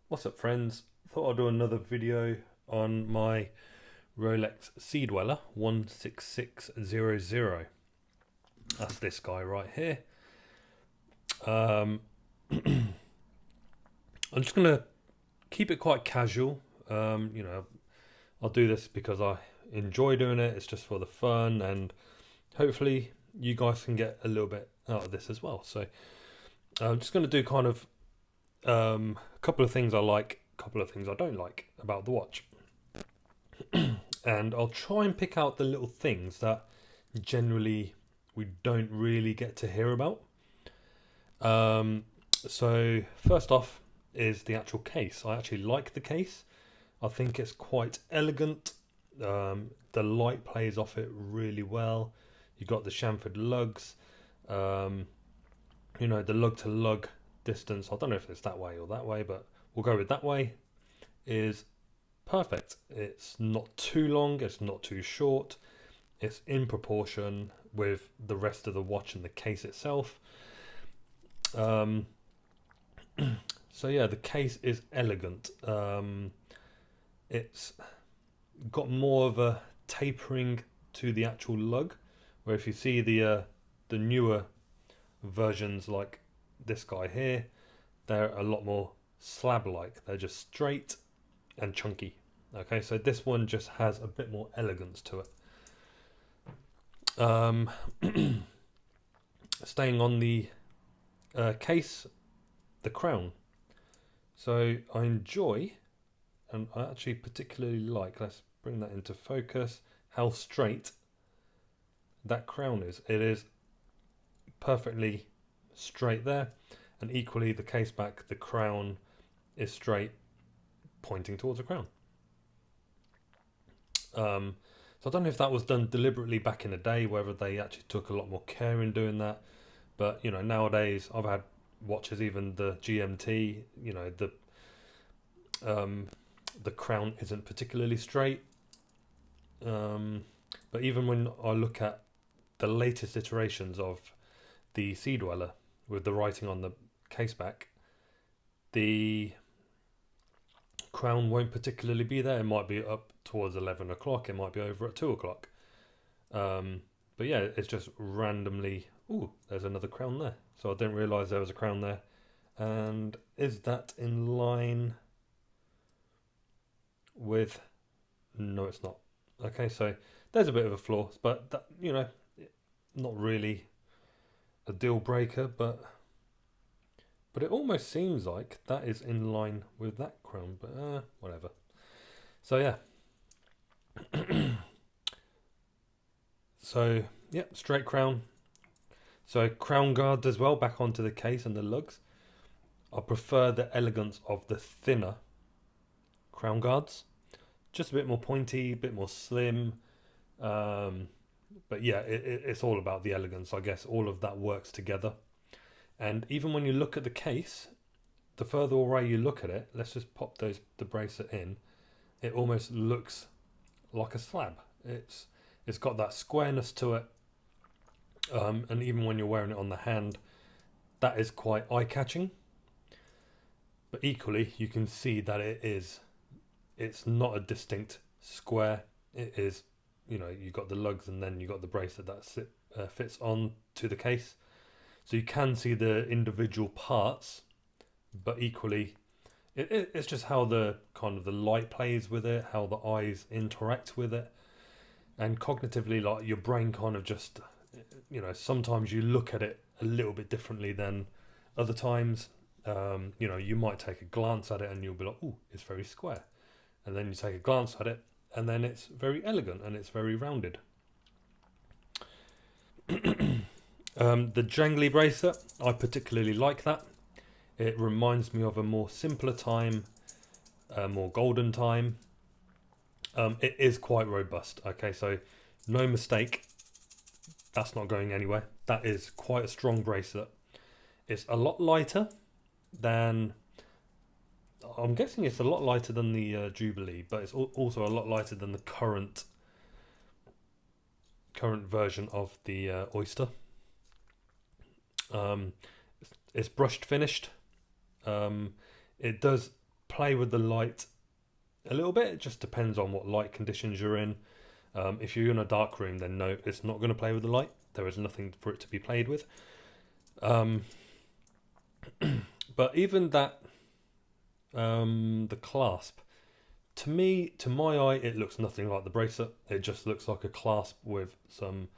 What's up, friends? Thought I'd do another video on my Rolex Sea Dweller 16600. That's this guy right here. I'm just gonna keep it quite casual. I'll do this because I enjoy doing it. It's just for the fun, and hopefully you guys can get a little bit out of this as well. So I'm just gonna do kind of a couple of things I like, a couple of things I don't like about the watch. And I'll try and pick out the little things that generally we don't really get to hear about. So first off is the actual case. I actually like the case. I think it's quite elegant. The light plays off it really well. You've got the chamfered lugs. The lug to lug distance, I don't know if it's that way or that way, but we'll go with that way, is perfect. It's not too long, it's not too short, it's in proportion with the rest of the watch and the case itself. So yeah, the case is elegant. It's got more of a tapering to the actual lug, where if you see the newer versions like this guy here, they're a lot more slab-like. They're just straight and chunky. Okay, so this one just has a bit more elegance to it. Staying on the case, the crown. So I enjoy, and I actually particularly like, let's bring that into focus, how straight that crown is. It is perfectly straight there, and equally the case back, the crown is straight, pointing towards the crown. So I don't know if that was done deliberately back in the day, whether they actually took a lot more care in doing that. But nowadays I've had watches, even the GMT, the crown isn't particularly straight. But even when I look at the latest iterations of the Sea Dweller with the writing on the case back, the crown won't particularly be there. It might be up towards 11 o'clock, it might be over at 2 o'clock. But yeah, it's just randomly, ooh, there's another crown there. So I didn't realise there was a crown there. And is that in line with, no it's not. Okay, so there's a bit of a flaw, but that, not really a deal breaker, but it almost seems like that is in line with that crown, but whatever. So yeah. So yeah, straight crown. So crown guards as well, back onto the case and the lugs. I prefer the elegance of the thinner crown guards. Just a bit more pointy, a bit more slim. But yeah, it's all about the elegance. I guess all of that works together. And even when you look at the case, the further away you look at it, let's just pop the bracelet in, it almost looks like a slab. It's got that squareness to it, and even when you're wearing it on the hand, that is quite eye-catching. But equally, you can see that it's not a distinct square. It is, you've got the lugs and then you've got the bracelet that fits on to the case. So you can see the individual parts, but equally, it's just how the kind of the light plays with it, how the eyes interact with it, and cognitively, like your brain kind of just, sometimes you look at it a little bit differently than other times. You might take a glance at it and you'll be like, "Ooh, it's very square," and then you take a glance at it and then it's very elegant and it's very rounded. The jangly bracelet, I particularly like that. It reminds me of a more simpler time, a more golden time. It is quite robust. Okay, so no mistake, that's not going anywhere. That is quite a strong bracelet. It's a lot lighter than, I'm guessing it's a lot lighter than the Jubilee, but it's also a lot lighter than the current version of the Oyster. It's brushed finished. It does play with the light a little bit. It just depends on what light conditions you're in. If you're in a dark room, then no, it's not going to play with the light. There is nothing for it to be played with. But even that, the clasp, to me, to my eye, it looks nothing like the bracelet. It just looks like a clasp with some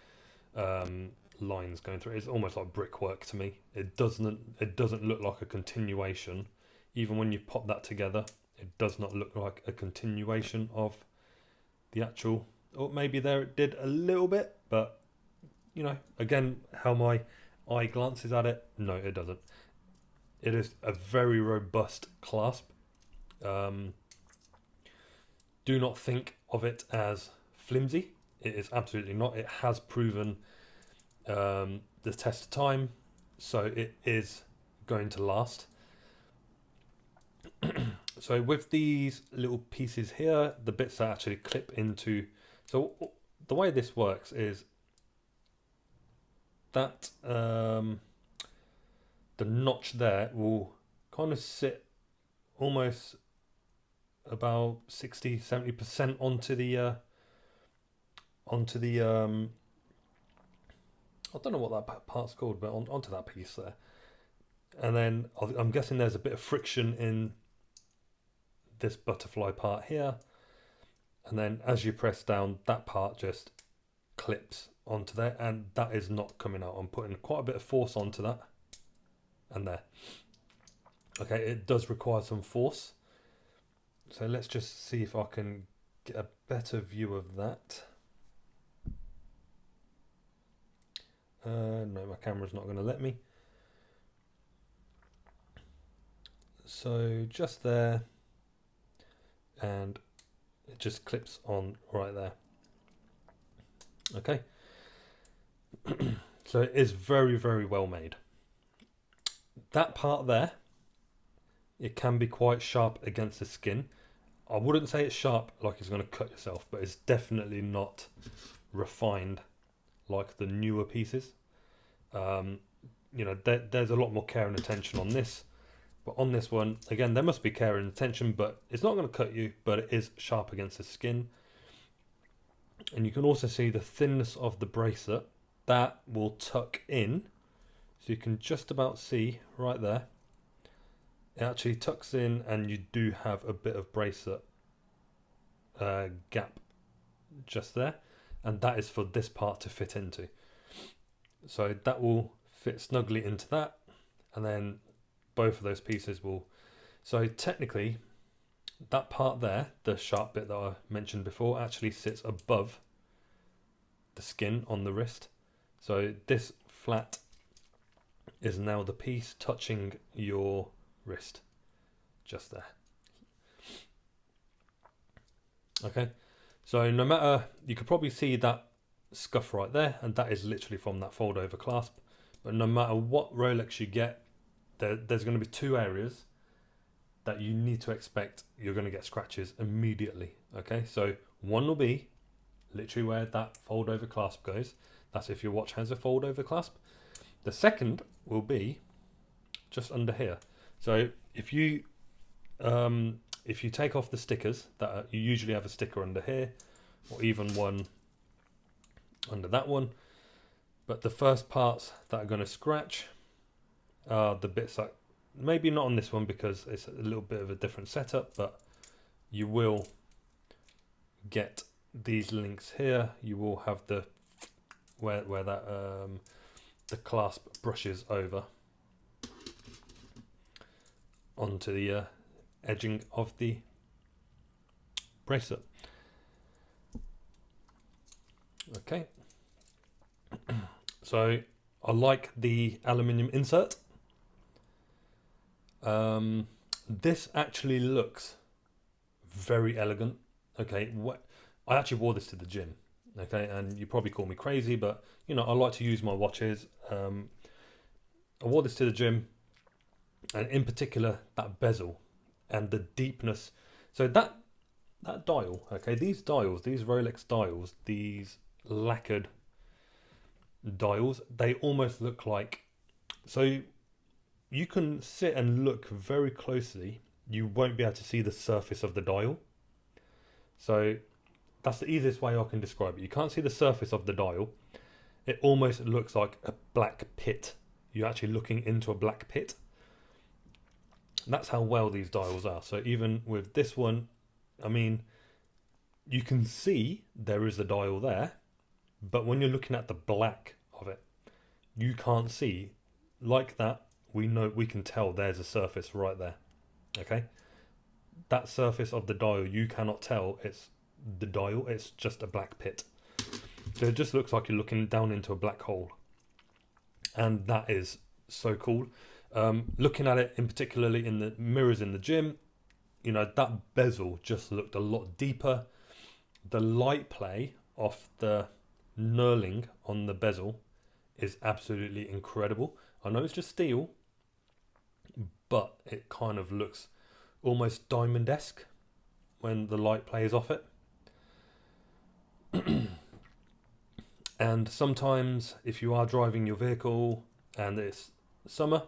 lines going through it. It's almost like brickwork to me. It doesn't look like a continuation. Even when you pop that together, it does not look like a continuation of the actual. Or maybe there it did a little bit, but you know, again, how my eye glances at it, no, it doesn't. It is a very robust clasp. Do not think of it as flimsy. It is absolutely not. It has proven the test of time, so it is going to last. So with these little pieces here, the bits that actually clip into, so the way this works is that the notch there will kind of sit almost about 60-70% onto the I don't know what that part's called, but onto that piece there. And then I'm guessing there's a bit of friction in this butterfly part here, and then as you press down, that part just clips onto there, and that is not coming out. I'm putting quite a bit of force onto that, and there. Okay, it does require some force, so let's just see if I can get a better view of that. No, my camera's not going to let me. So just there, and it just clips on right there. Okay. So it is very, very well made. That part there, it can be quite sharp against the skin. I wouldn't say it's sharp like it's going to cut yourself, but it's definitely not refined like the newer pieces. You know, there's a lot more care and attention on this. But on this one, again, there must be care and attention, but it's not going to cut you, but it is sharp against the skin. And you can also see the thinness of the bracelet. That will tuck in. So you can just about see right there. It actually tucks in, and you do have a bit of bracelet gap just there. And that is for this part to fit into. So that will fit snugly into that. And then both of those pieces will. So technically, that part there, the sharp bit that I mentioned before, actually sits above the skin on the wrist. So this flat is now the piece touching your wrist, just there. Okay, so no matter, you could probably see that scuff right there, and that is literally from that fold over clasp. But no matter what Rolex you get, there's going to be two areas that you need to expect you're going to get scratches immediately. Okay, so one will be literally where that fold over clasp goes. That's if your watch has a fold over clasp. The second will be just under here. So if you take off the stickers, that you usually have a sticker under here, or even one under that one. But the first parts that are going to scratch are the bits that, maybe not on this one because it's a little bit of a different setup, but you will get these links here. You will have the where that the clasp brushes over onto the edging of the bracelet. Okay, so I like the aluminium insert. This actually looks very elegant. Okay, I actually wore this to the gym. Okay, and you probably call me crazy, but you know, I like to use my watches. I wore this to the gym, and in particular that bezel and the deepness. So that dial, okay, these Rolex dials, these lacquered dials, they almost look like, so you can sit and look very closely you won't be able to see the surface of the dial. So that's the easiest way I can describe it. You can't see the surface of the dial. It almost looks like a black pit. You're actually looking into a black pit. That's how well these dials are. So even with this one, I mean, you can see there is a dial there, but when you're looking at the black of it, you can't see. Like that, we can tell there's a surface right there. Okay? That surface of the dial, you cannot tell it's the dial, it's just a black pit. So it just looks like you're looking down into a black hole. And that is so cool. Looking at it in particularly in the mirrors in the gym, you know, that bezel just looked a lot deeper. The light play off the knurling on the bezel is absolutely incredible. I know it's just steel, but it kind of looks almost diamond-esque when the light plays off it. And sometimes if you are driving your vehicle and it's summer,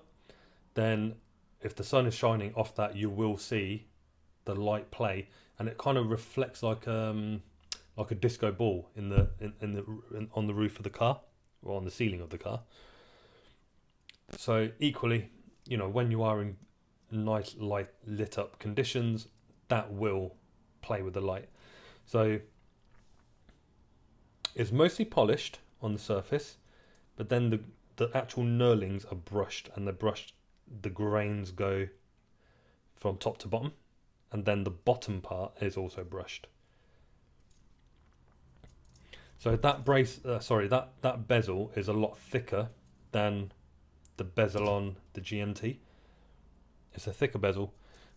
then if the sun is shining off that, you will see the light play, and it kind of reflects like a disco ball on the roof of the car, or on the ceiling of the car. So equally, you know, when you are in nice light lit up conditions, that will play with the light. So it's mostly polished on the surface, but then the actual knurlings are brushed, and the grains go from top to bottom, and then the bottom part is also brushed. So that that bezel is a lot thicker than the bezel on the GMT. It's a thicker bezel,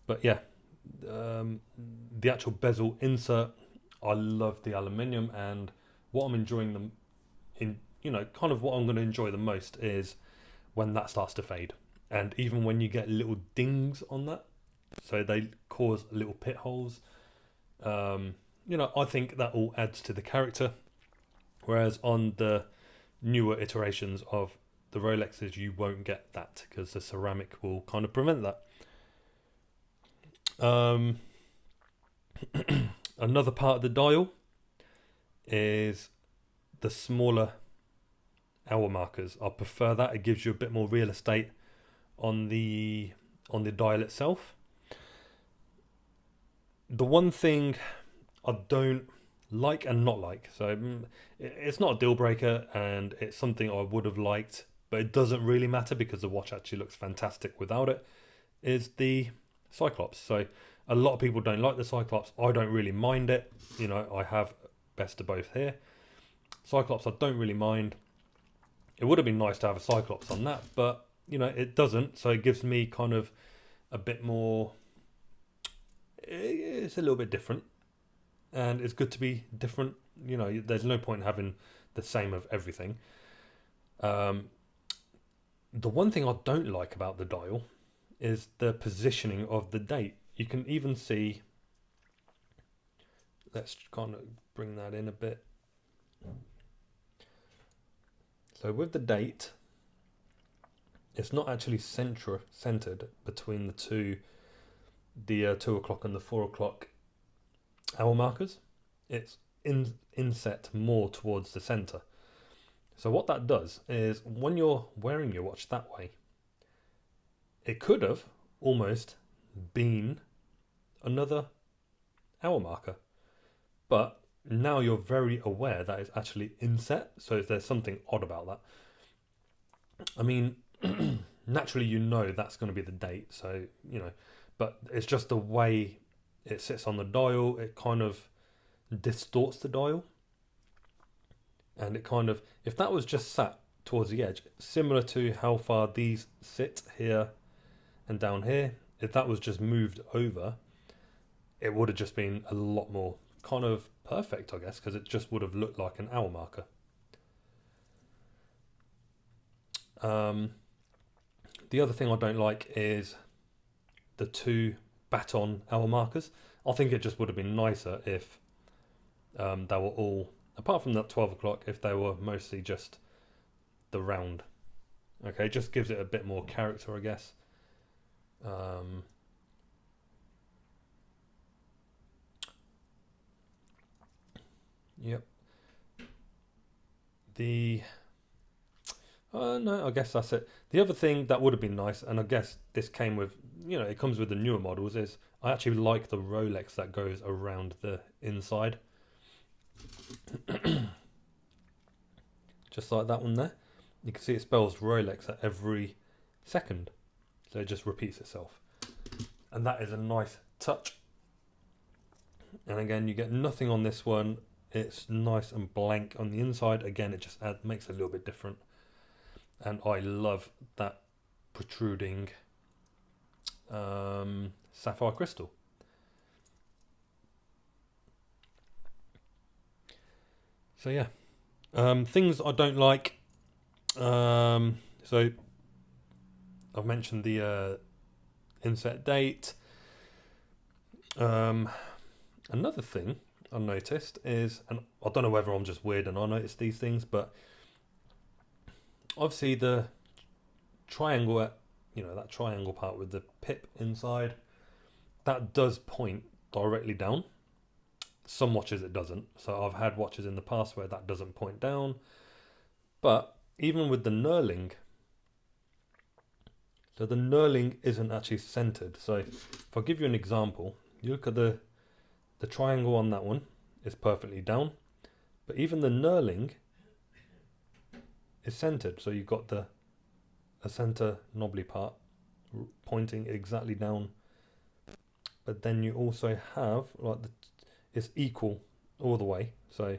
but yeah, the actual bezel insert, I love the aluminium, and what I'm enjoying them in, you know, kind of what I'm going to enjoy the most is when that starts to fade, and even when you get little dings on that, so they cause little pit holes. You know, I think that all adds to the character. Whereas on the newer iterations of the Rolexes, you won't get that because the ceramic will kind of prevent that. Another part of the dial is the smaller hour markers. I prefer that. It gives you a bit more real estate on the dial itself. The one thing I don't like and not like, so it's not a deal breaker, and it's something I would have liked, but it doesn't really matter because the watch actually looks fantastic without it, is the Cyclops. So a lot of people don't like the Cyclops. I don't really mind it. You know, I have best of both here. Cyclops I don't really mind. It would have been nice to have a Cyclops on that, but you know, it doesn't, so it gives me kind of a bit more, it's a little bit different, and it's good to be different. You know, there's no point in having the same of everything. The one thing I don't like about the dial is the positioning of the date. You can even see, let's kind of bring that in a bit. So with the date, it's not actually centered between the 2 o'clock and the 4 o'clock hour markers. It's inset more towards the center. So what that does is when you're wearing your watch that way, it could have almost been another hour marker, but now you're very aware that it's actually inset, so there's something odd about that. I mean, naturally you know that's going to be the date, so you know, but it's just the way it sits on the dial. It kind of distorts the dial, and it kind of, if that was just sat towards the edge, similar to how far these sit here and down here, if that was just moved over, it would have just been a lot more kind of perfect, I guess, because it just would have looked like an hour marker. The other thing I don't like is the 2 baton hour markers. I think it just would have been nicer if they were all, apart from that 12 o'clock, if they were mostly just the round. Okay, just gives it a bit more character, I guess. Yep. No, I guess that's it. The other thing that would have been nice, and I guess this came with, it comes with the newer models, is I actually like the Rolex that goes around the inside. Just like that one there. You can see it spells Rolex at every second. So it just repeats itself. And that is a nice touch. And again, you get nothing on this one. It's nice and blank on the inside. Again, it just makes it a little bit different. And I love that protruding sapphire crystal. So yeah, things I don't like. So I've mentioned the inset date. Another thing I noticed is, and I don't know whether I'm just weird and I notice these things, but obviously the triangle that triangle part with the pip inside, that does point directly down. Some watches it doesn't. So I've had watches in the past where that doesn't point down. But even with the knurling, so the knurling isn't actually centered. So if I give you an example, you look at the triangle on that one is perfectly down, but even the knurling is centered. So you've got a center knobbly part pointing exactly down, but then you also have it's equal all the way. So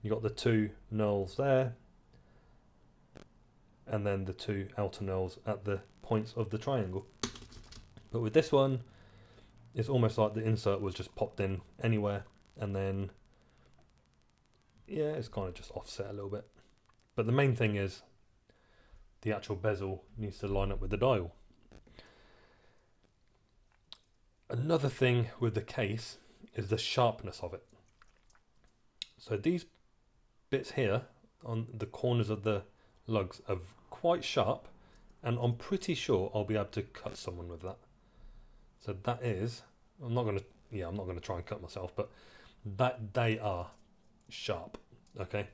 you got the two knurls there, and then the two outer knurls at the points of the triangle. But with this one, it's almost like the insert was just popped in anywhere, and then it's kind of just offset a little bit. But the main thing is the actual bezel needs to line up with the dial. Another thing with the case is the sharpness of it. So these bits here on the corners of the lugs are quite sharp, and I'm pretty sure I'll be able to cut someone with that. So that is, I'm not gonna try and cut myself, but that they are sharp. Okay,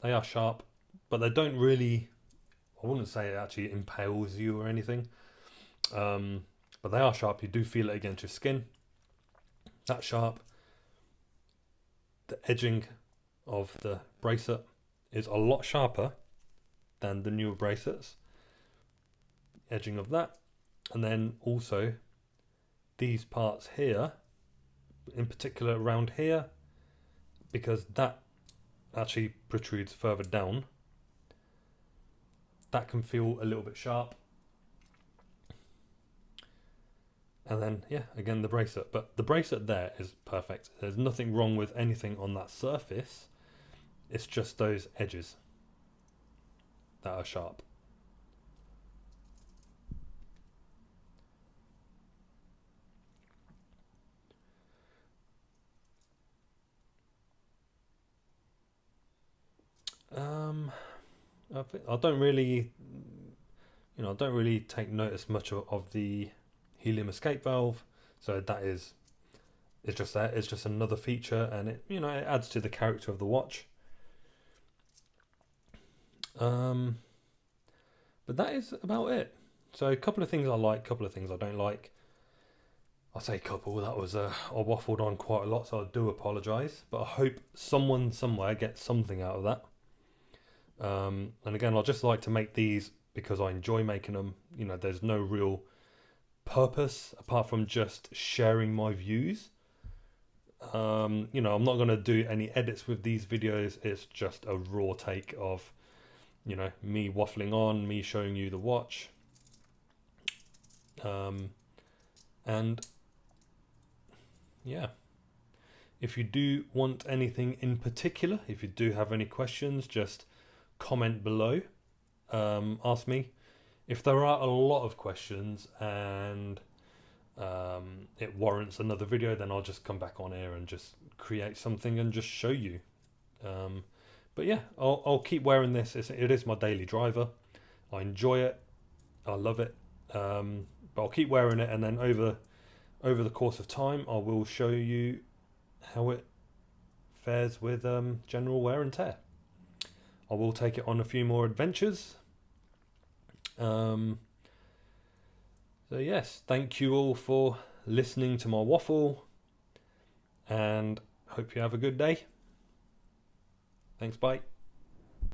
they are sharp, but they don't really, I wouldn't say it actually impales you or anything. But they are sharp. You do feel it against your skin. That's sharp. The edging of the bracelet is a lot sharper than the newer bracelets. Edging of that, and then also these parts here, in particular around here, because that actually protrudes further down, that can feel a little bit sharp. And then again the bracelet, but the bracelet there is perfect. There's nothing wrong with anything on that surface. It's just those edges that are sharp. I don't really, I don't really take notice much of the helium escape valve. So that it's just there. It's just another feature, and it adds to the character of the watch. But that is about it. So a couple of things I like, a couple of things I don't like. I say couple, that was I waffled on quite a lot, so I do apologise. But I hope someone somewhere gets something out of that. And again, I just like to make these because I enjoy making them. There's no real purpose apart from just sharing my views. I'm not going to do any edits with these videos. It's just a raw take of, me waffling on, me showing you the watch. And if you do want anything in particular, if you do have any questions, just comment below. Ask me. If there are a lot of questions and it warrants another video, then I'll just come back on here and just create something and just show you. But I'll keep wearing this. It is my daily driver. I enjoy it. I love it. But I'll keep wearing it, and then over the course of time, I will show you how it fares with general wear and tear. I will take it on a few more adventures. So yes, thank you all for listening to my waffle, and hope you have a good day. Thanks, bye.